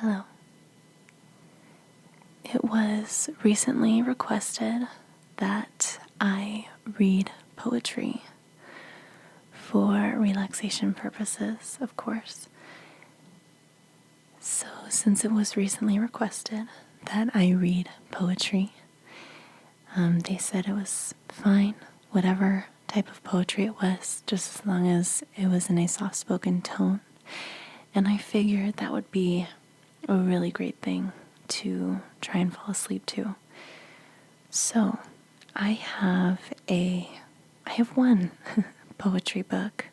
Hello. It was recently requested that I read poetry for relaxation purposes, of course. So, since it was recently requested that I read poetry, they said it was fine, whatever type of poetry it was, just as long as it was in a soft-spoken tone. And I figured that would be a really great thing to try and fall asleep to. So I have one poetry book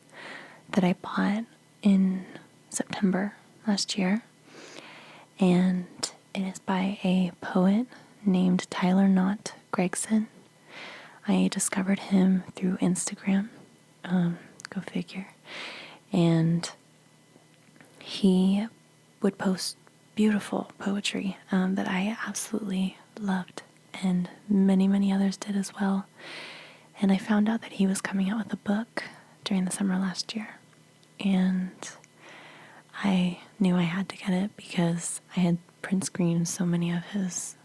that I bought in September last year, and it is by a poet named Tyler Knott Gregson. I discovered him through Instagram, go figure, and he would post beautiful poetry that I absolutely loved, and many others did as well. And I found out that he was coming out with a book during the summer last year, and I knew I had to get it because I had print screened so many of his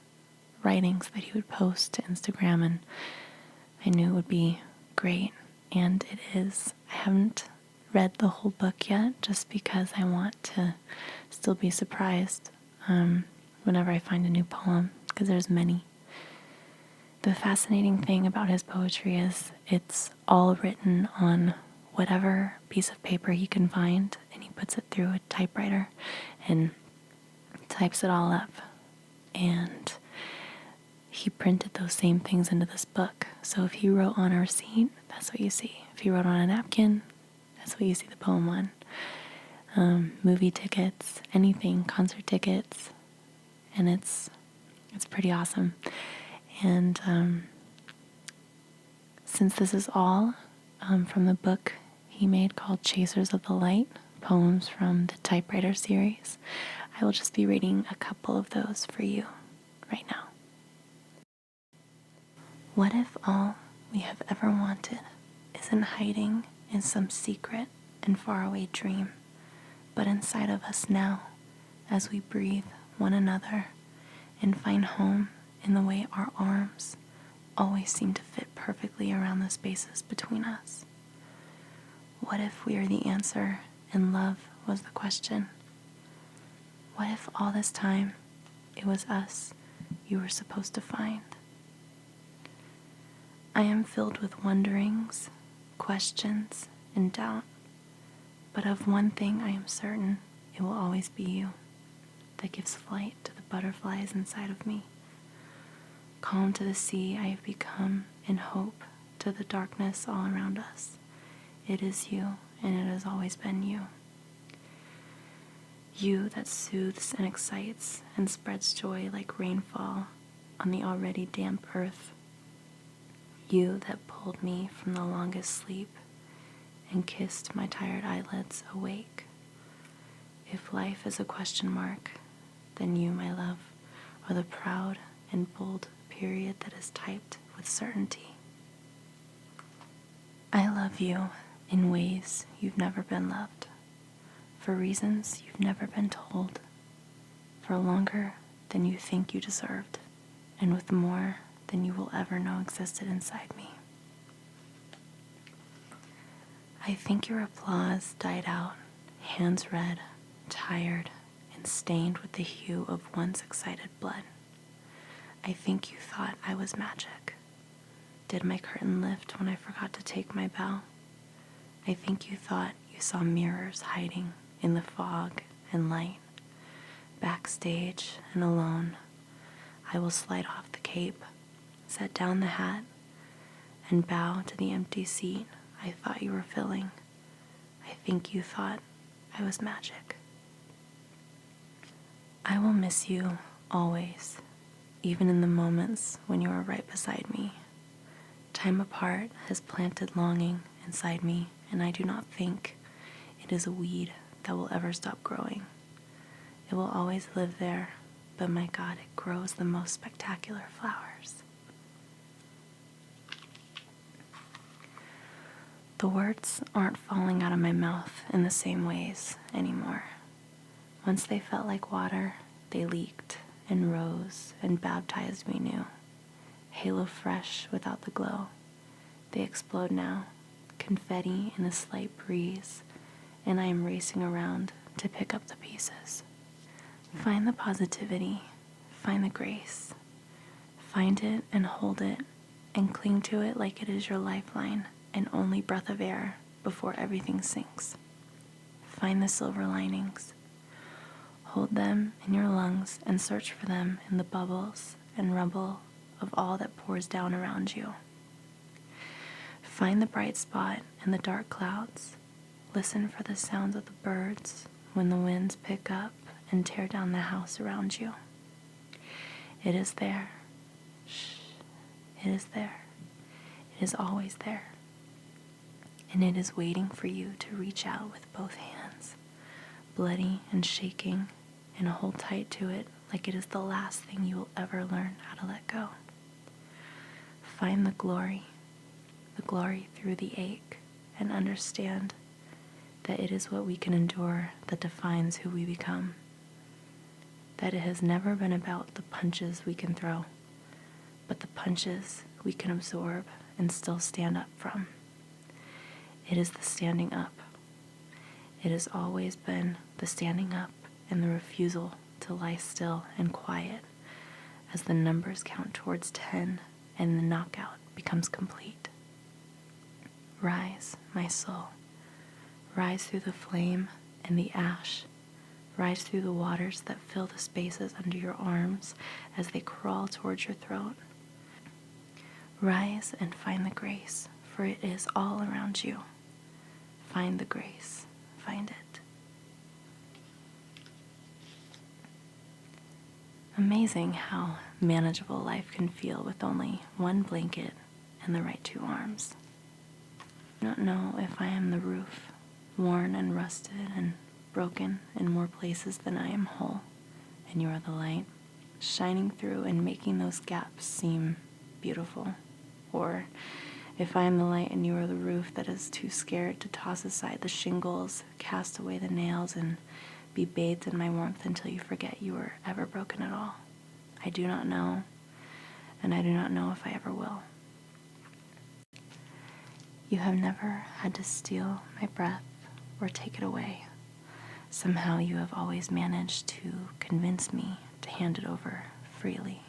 writings that he would post to Instagram, and I knew it would be great, and it is. I haven't read the whole book yet, just because I want to still be surprised whenever I find a new poem, because there's many. The fascinating thing about his poetry is it's all written on whatever piece of paper he can find, and he puts it through a typewriter and types it all up. And he printed those same things into this book. So if he wrote on a receipt, that's what you see. If he wrote on a napkin, that's what you see the poem on. Movie tickets, anything, concert tickets, and it's pretty awesome. And since this is all from the book he made called Chasers of the Light, poems from the typewriter series, I will just be reading a couple of those for you right now. What if all we have ever wanted isn't hiding in some secret and faraway dream, but inside of us now, as we breathe one another and find home in the way our arms always seem to fit perfectly around the spaces between us? What if we are the answer and love was the question? What if all this time it was us you were supposed to find? I am filled with wonderings, questions, and doubt, but of one thing I am certain: it will always be you that gives flight to the butterflies inside of me. Calm to the sea I have become, and hope to the darkness all around us. It is you, and it has always been you. You that soothes and excites and spreads joy like rainfall on the already damp earth. You that pulled me from the longest sleep and kissed my tired eyelids awake. If life is a question mark, then you, my love, are the proud and bold period that is typed with certainty. I love you in ways you've never been loved, for reasons you've never been told, for longer than you think you deserved, and with more than you will ever know existed inside me. I think your applause died out, hands red, tired, and stained with the hue of once excited blood. I think you thought I was magic. Did my curtain lift when I forgot to take my bow? I think you thought you saw mirrors hiding in the fog and light. Backstage and alone, I will slide off the cape, set down the hat, and bow to the empty seat I thought you were filling. I think you thought I was magic. I will miss you always, even in the moments when you are right beside me. Time apart has planted longing inside me, and I do not think it is a weed that will ever stop growing. It will always live there, but my God, it grows the most spectacular flowers. The words aren't falling out of my mouth in the same ways anymore. Once they felt like water, they leaked and rose and baptized me new. Halo fresh without the glow. They explode now, confetti in a slight breeze, and I am racing around to pick up the pieces. Find the positivity, find the grace. Find it and hold it and cling to it like it is your lifeline and only breath of air before everything sinks. Find the silver linings. Hold them in your lungs and search for them in the bubbles and rubble of all that pours down around you. Find the bright spot in the dark clouds. Listen for the sounds of the birds when the winds pick up and tear down the house around you. It is there. Shh. It is there. It is always there. And it is waiting for you to reach out with both hands, bloody and shaking, and hold tight to it like it is the last thing you will ever learn how to let go. Find the glory through the ache, and understand that it is what we can endure that defines who we become. That it has never been about the punches we can throw, but the punches we can absorb and still stand up from. It is the standing up. It has always been the standing up and the refusal to lie still and quiet as the numbers count towards 10 and the knockout becomes complete. Rise, my soul. Rise through the flame and the ash. Rise through the waters that fill the spaces under your arms as they crawl towards your throat. Rise and find the grace, for it is all around you. Find the grace. Find it. Amazing how manageable life can feel with only one blanket and the right 2 arms. I don't know if I am the roof, worn and rusted and broken in more places than I am whole, and you are the light, shining through and making those gaps seem beautiful. Or if I am the light and you are the roof that is too scared to toss aside the shingles, cast away the nails, and be bathed in my warmth until you forget you were ever broken at all. I do not know, and I do not know if I ever will. You have never had to steal my breath or take it away. Somehow you have always managed to convince me to hand it over freely.